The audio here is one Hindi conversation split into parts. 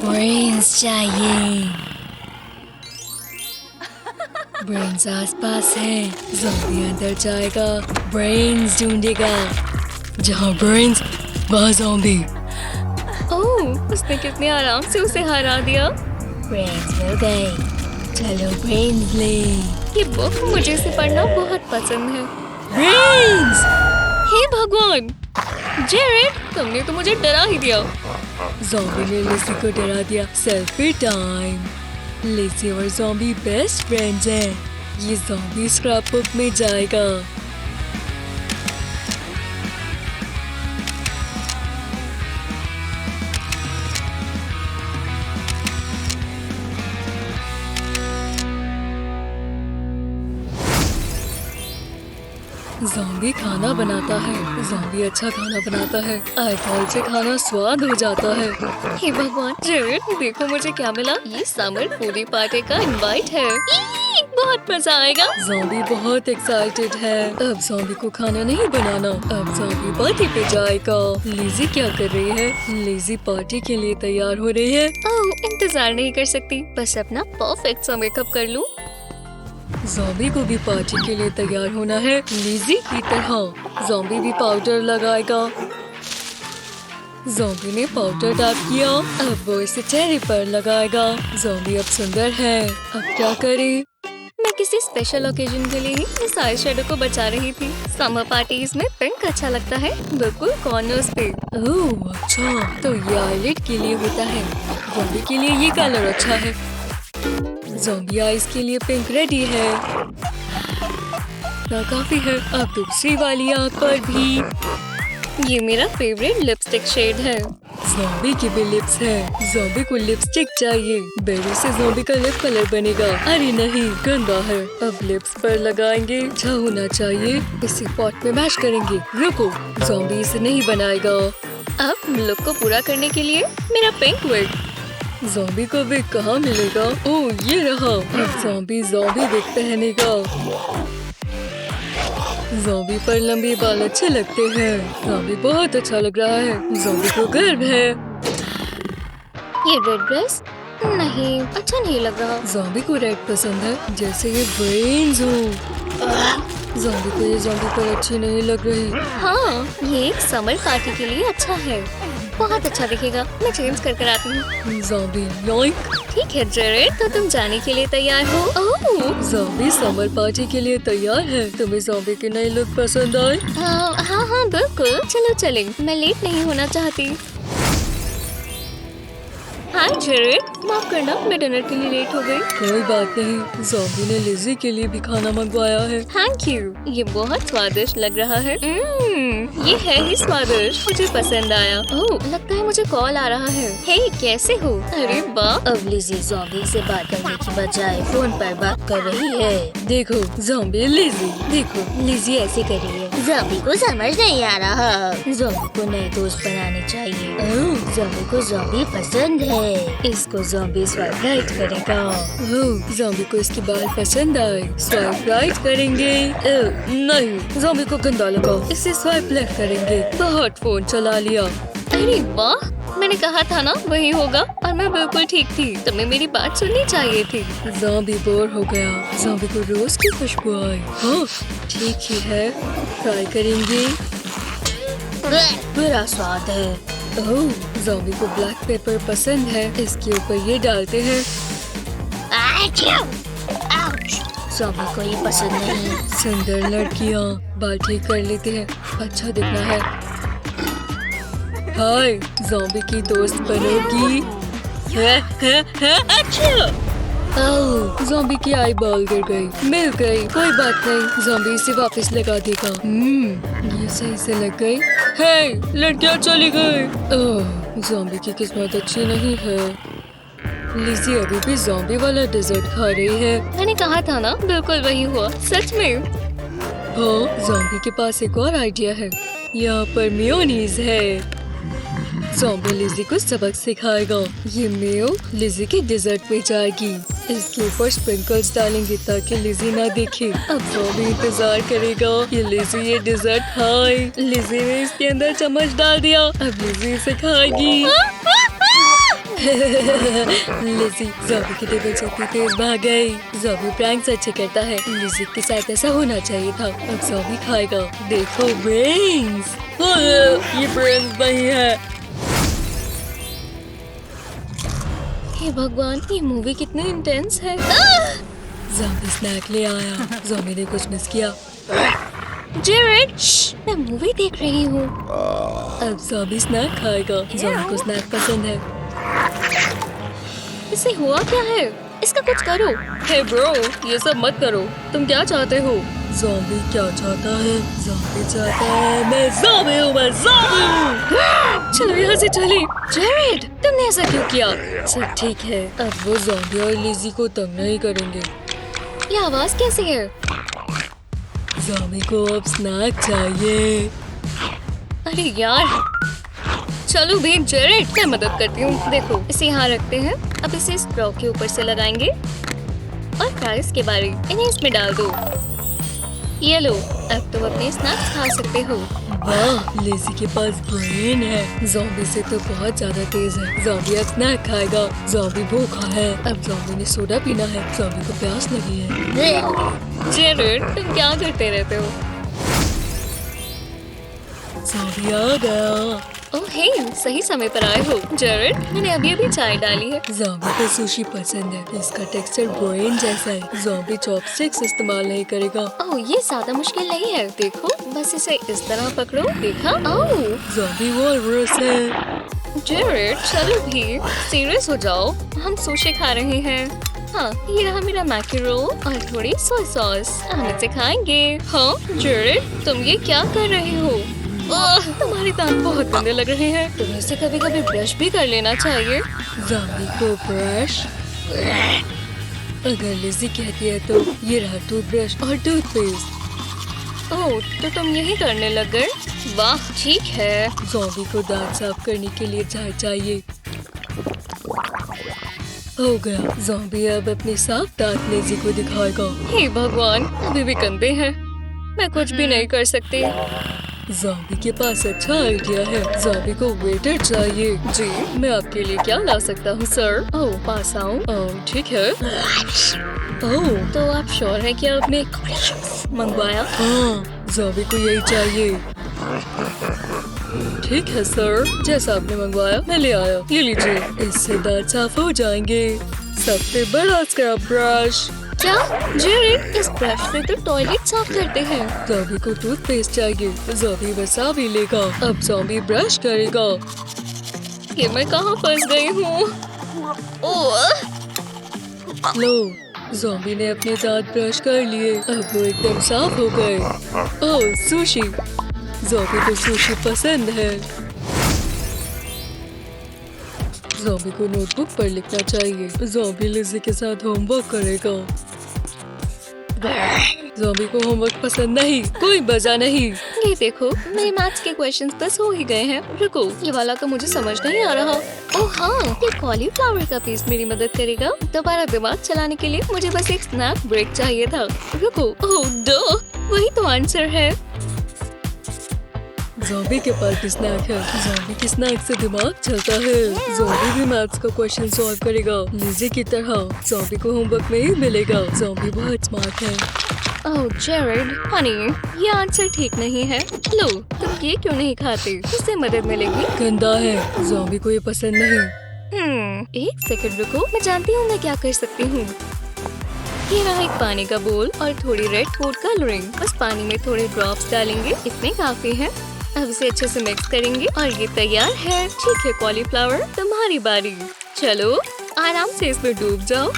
ब्रेन्स चाहिए। ब्रेन्स आसपास है। ज़ॉम्बी अंदर जाएगा, ब्रेन्स ढूंढेगा। जहाँ ब्रेन्स वहाँ ज़ॉम्बी। ओह, उसने कितने आराम से उसे हरा दिया। ब्रेन्स मिल गए। चलो ब्रेन्स ले। ये बुक मुझे इसे पढ़ना बहुत पसंद है। ब्रेन्स! हे भगवान, जेरेड, तुमने तो मुझे डरा ही दिया। ज़ॉम्बी ने लिज़ी को डरा दिया। Selfie time. लिज़ी और ज़ॉम्बी बेस्ट फ्रेंड्स हैं। ये ज़ॉम्बी स्क्रैप बुक में जाएगा। ज़ॉम्बी खाना बनाता है। ज़ॉम्बी अच्छा खाना बनाता है। आईफॉल से खाना स्वाद हो जाता है। हे भगवान, जेरेड, देखो मुझे क्या मिला। ये समर फूडी पार्टी का इनवाइट है। बहुत मजा आएगा। ज़ॉम्बी बहुत एक्साइटेड है। अब ज़ॉम्बी को खाना नहीं बनाना, अब ज़ॉम्बी पार्टी पे जाएगा। लिज़ी क्या कर रही है? लिज़ी पार्टी के लिए तैयार हो रही है। ओह, इंतजार नहीं कर सकती। बस अपना परफेक्ट सा मेकअप कर लूं। ज़ॉम्बी को भी पार्टी के लिए तैयार होना है, लिज़ी की तरह। ज़ॉम्बी भी पाउडर लगाएगा। ज़ॉम्बी ने पाउडर डैब किया। अब वो इसे चेहरे पर लगाएगा। ज़ॉम्बी अब सुंदर है। अब क्या करे? मैं किसी स्पेशल ओकेजन के लिए ही इस आई शेडो को बचा रही थी। समर पार्टीज में पिंक अच्छा लगता है, बिल्कुल कॉर्नर्स पे। ओह अच्छा, तो ये आईलिड के लिए होता है। ज़ॉम्बी के लिए ये कलर अच्छा है। ज़ॉम्बी आइज के लिए पिंक रेडी है। ना काफी है। अब दूसरी वाली आँख पर भी। ये मेरा फेवरेट लिपस्टिक शेड है। ज़ॉम्बी की भी लिप्स है। ज़ॉम्बी को लिपस्टिक चाहिए। बेबी से ज़ॉम्बी का लिप कलर बनेगा। अरे नहीं, गंदा है। अब लिप्स पर लगाएंगे। अच्छा होना चाहिए। इसे पॉट में मैश करेंगे। रुको, ज़ॉम्बी इसे नहीं बनाएगा। अब लुक को पूरा करने के लिए मेरा पिंक विग। ज़ॉम्बी को विग कहाँ मिलेगा? ओह ये रहा। अब ज़ॉम्बी विग पहनेगा। ज़ॉम्बी पर लंबे बाल अच्छे लगते हैं। ज़ॉम्बी बहुत अच्छा लग रहा है। ज़ॉम्बी को गर्व है। ये रेड ड्रेस नहीं, अच्छा नहीं लग रहा। ज़ॉम्बी को रेड पसंद है, जैसे ये ब्रेन्स हो। ज़ॉम्बी को ये ज़ॉम्बी पर अच्छी नहीं लग रही। हाँ, ये एक समर पार्टी के लिए अच्छा है। बहुत अच्छा दिखेगा। मैं चेंज कर आती हूँ। ज़ॉम्बी योइक। ठीक है जेरेड, तो तुम जाने के लिए तैयार हो? ओह, ज़ॉम्बी समर पार्टी के लिए तैयार है। तुम्हें ज़ॉम्बी के नए लुक पसंद आए? हाँ हाँ बिल्कुल, चलो चलें। मैं लेट नहीं होना चाहती। हाय जेरेड, माफ करना, मैं डिनर के लिए लेट हो गई। कोई बात नहीं, ज़ॉम्बी ने लिज़ी के लिए भी खाना मंगवाया है। थैंक यू, ये बहुत स्वादिष्ट लग रहा है। ये है ही स्वादिष्ट, मुझे पसंद आया। ओह, लगता है मुझे कॉल आ रहा है। हे, कैसे हो? अरे वाह। अब लिज़ी ज़ॉम्बी से बात करने की बजाय फोन पर बात कर रही है। देखो ज़ॉम्बी लिज़ी, देखो लिज़ी ऐसे कर रही है। ज़ॉम्बी को समझ नहीं आ रहा। ज़ॉम्बी को नए दोस्त बनाने चाहिए। ओह, ज़ॉम्बी को ज़ॉम्बी पसंद है। इसको ज़ॉम्बी स्वाइप राइट करेगा। ओह, ज़ॉम्बी को इसके बाल पसंद आए। स्वाइप राइट करेंगे। नहीं, ज़ॉम्बी को गंदा लगा, इसे स्वाइप लेफ्ट करेंगे। बहुत फोन चला लिया। अरे वाह, मैंने कहा था ना वही होगा, और मैं बिल्कुल ठीक थी। तुम्हें मेरी बात सुननी चाहिए थी। ज़ॉम्बी बोर हो गया। ज़ॉम्बी को रोज की खुशबू आई। हाँ, ठीक ही है, ट्राई करेंगे। बुरा स्वाद है। ओह, ज़ॉम्बी को ब्लैक पेपर पसंद है। इसके ऊपर ये डालते हैं। ज़ॉम्बी को ये पसंद नहीं। सुंदर लड़कियाँ बाल ठीक कर लेते हैं, अच्छा दिखना है। हाय, ज़ॉम्बी की दोस्त बनोगी? है अच्छा। ओह, ज़ॉम्बी की आई बॉल गिर गई। मिल गई, कोई बात नहीं, ज़ॉम्बी इसे वापस लगा देगा। ये सही से लग गई। हे, लड़कियाँ चली गई। ओह, ज़ॉम्बी की किस्मत अच्छी नहीं है। लिज़ी अभी भी ज़ॉम्बी वाला डेजर्ट खा रही है। मैंने कहा था ना, बिल्कुल वही हुआ, सच में। हाँ, ज़ॉम्बी के पास एक और आइडिया है। यहाँ पर मेयोनीज है। ज़ॉम्बी लिज़ी को सबक सिखाएगा। ये मेयो लिज़ी के डेजर्ट में जाएगी। इसके ऊपर स्प्रिंकल्स डालेंगे ताकि लिज़ी ना देखे। अब ज़ॉम्बी इंतजार करेगा कि लिज़ी ये डेजर्ट खाए। लिज़ी ने इसके अंदर चम्मच डाल दिया। अब लिज़ी इसे खाएगी। लिज़ी ज़ॉम्बी की टेबल से इतनी तेज भाग गई। ज़ॉम्बी प्रैंक्स अच्छे करता है। लिज़ी के साथ ऐसा होना चाहिए था। अब ज़ॉम्बी खाएगा। देखो ब्रेन्स। ये ब्रेन्स नहीं है। हे भगवान, ये मूवी कितनी इंटेंस है। ज़ॉम्बी स्नैक ले आया। ज़ॉम्बी ने कुछ मिस किया। जेरेड, मैं मूवी देख रही हूँ। अब ज़ॉम्बी स्नैक खाएगा। ज़ॉम्बी को स्नैक पसंद है। इसे हुआ क्या है? इसका कुछ करो। हे ब्रो, ये सब मत करो। तुम क्या चाहते हो? ज़ॉम्बी क्या चाहता है? ज़ॉम्बी चाहता है मैं ज़ॉम्बी हूँ, मैं ज़ॉम्बी हूँ। चलो यहाँ से चले। जेरेड, तुमने ऐसा क्यों किया? सब ठीक है। अब वो ज़ॉम्बी और लिज़ी को तंग नहीं करेंगे। ये आवाज कैसी है? ज़ॉम्बी को अब स्नैक चाहिए। अरे यार, चलो भी जेरेड, मैं मदद करती हूँ। देखो, इसे यहाँ रखते हैं। अब इसे स्ट्रॉ के ऊपर से लगाएंगे और फ्राइज के बारे इन्हें इसमें डाल दो। ये लो, अब तुम अपने स्नैक्स खा सकते हो। वाह, लिज़ी के पास ब्रेन है। ज़ॉम्बी से तो बहुत ज्यादा तेज है। ज़ॉम्बी अब स्नैक खाएगा। ज़ॉम्बी भूखा है। अब ज़ॉम्बी ने सोडा पीना है। ज़ॉम्बी को प्यास लगी है। जेरेड, तुम क्या करते रहते हो? ज़ॉम्बी आ गया। ओह हे, सही समय पर आए हो। जेरेड, मैंने अभी अभी चाय डाली है। ज़ॉम्बी को सुशी पसंद है। इसका टेक्सचर ब्रेन जैसा है। ज़ॉम्बी चॉपस्टिक्स इस्तेमाल नहीं करेगा। ओह, ये ज्यादा मुश्किल नहीं है। देखो, बस इसे इस तरह पकड़ो। देखा? ओह, ज़ॉम्बी वॉलरस है। जेरेड, चलो भी सीरियस हो जाओ। हम सुशी खा रहे हैं। हाँ, ये रहा मेरा मैकी रोल और थोड़ी सोया सॉस। हम इसे खाएंगे। हाँ, जेरेड, तुम ये क्या कर रहे हो? ओह, तुम्हारे दांत बहुत गंदे लग रहे हैं। तुम्हें इसे कभी-कभी ब्रश भी कर लेना चाहिए। ज़ॉम्बी को ब्रश। अगर लिज़ी कहती है तो ये रहा टूथब्रश और टूथपेस्ट। ओह, तो तुम यही करने लग गए? वाह, ठीक है। ज़ॉम्बी को दांत साफ करने के लिए चाय चाहिए। हो गया। ज़ॉम्बी अब अपने साफ दांत लिज़ी को दिखाएगा। हे भगवान, अभी भी गंदे हैं। मैं कुछ भी नहीं कर सकती। ज़ॉम्बी के पास अच्छा आइडिया है। ज़ॉम्बी को वेटर चाहिए। जी, मैं आपके लिए क्या ला सकता हूँ सर? ओह, पास आऊँ? ओह, ठीक है। ओह, तो आप श्योर हैं कि आपने मंगवाया? हाँ, ज़ॉम्बी को यही चाहिए। ठीक है सर, जैसा आपने मंगवाया मैं ले आया। ये लीजिए, इससे दांत साफ हो जाएंगे। सबसे बड़ा स्क्रब ब्रश। क्या? जेरेड, इस ब्रश से तो टॉयलेट साफ करते हैं। ज़ॉम्बी को टूथपेस्ट चाहिए। ज़ॉम्बी वसाबी लेगा। अब ज़ॉम्बी ब्रश करेगा। ये मैं कहाँ फंस गई हूँ? ओह, लो, ज़ॉम्बी ने अपने दांत ब्रश कर लिए। अब वो एकदम साफ हो गए। ओह, सुशी। ज़ॉम्बी को सुशी पसंद है। ज़ॉम्बी को नोटबुक पर लिखना चाहिए। ज़ॉम्बी लिज़ी के साथ होमवर्क करेगा। ज़ॉम्बी को होमवर्क पसंद नहीं। कोई वजह नहीं। ये देखो, मेरे मैथ्स के क्वेश्चंस बस हो ही गए हैं। रुको, ये वाला तो मुझे समझ नहीं आ रहा। ओह हाँ, ये कॉलीफ्लावर का पीस मेरी मदद करेगा। दोबारा दिमाग चलाने के लिए मुझे बस एक स्नैक ब्रेक चाहिए था। रुको, ओह डो, वही तो आंसर है। ज़ॉम्बी के पास भी स्नैक है। ज़ॉम्बी के स्नैक से दिमाग चलता है। ज़ॉम्बी भी मैथ्स का क्वेश्चन सॉल्व करेगा लिज़ी की तरह। ज़ॉम्बी को होमवर्क में ही मिलेगा। ज़ॉम्बी बहुत स्मार्ट है। ओह जेरेड, हनी, ये आंसर ठीक नहीं है। लो, तुम ये क्यों नहीं खाते? इससे मदद मिलेगी। गंदा है। ज़ॉम्बी को ये पसंद नहीं। एक सेकंड रुको, मैं जानती हूँ मैं क्या कर सकती हूँ। ये रहा एक पानी का बोल और थोड़ी रेड फूड कलरिंग। बस पानी में थोड़े ड्रॉप्स डालेंगे, इतने काफी है। अब इसे अच्छे से मिक्स करेंगे और ये तैयार है। ठीक है कॉलीफ्लावर, तुम्हारी बारी। चलो, आराम से इसमें डूब जाओ।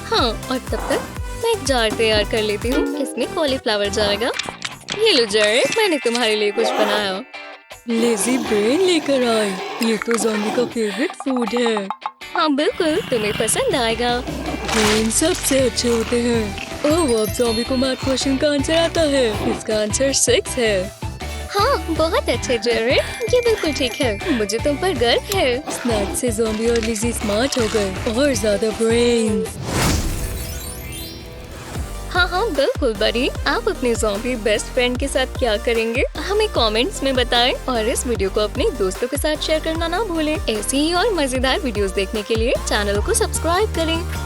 हाँ, और तब तक मैं एक जार तैयार कर लेती हूँ। इसमें कॉलीफ्लावर जाएगा। ये लो जेरेड, मैंने तुम्हारे लिए कुछ बनाया। लेज़ी ब्रेन लेकर आए। ये तो ज़ॉम्बी का फेवरेट फूड है। हाँ बिल्कुल, तुम्हें पसंद आएगा। ब्रेन सबसे अच्छे होते हैं। ओह, अब ज़ॉम्बी को मैथ क्वेश्चन का आंसर आता है। इसका आंसर 6 है। हाँ, बहुत अच्छे जेरेड, ये बिल्कुल ठीक है। मुझे तुम पर गर्व है। स्नैक से ज़ॉम्बी और लिज़ी स्मार्ट हो गए और ज्यादा ब्रेन्स। हाँ हाँ बिल्कुल बड़ी। आप अपने ज़ॉम्बी बेस्ट फ्रेंड के साथ क्या करेंगे? हमें कमेंट्स में बताएं और इस वीडियो को अपने दोस्तों के साथ शेयर करना ना भूलें। ऐसी ही और मजेदार वीडियोस देखने के लिए चैनल को सब्सक्राइब करें।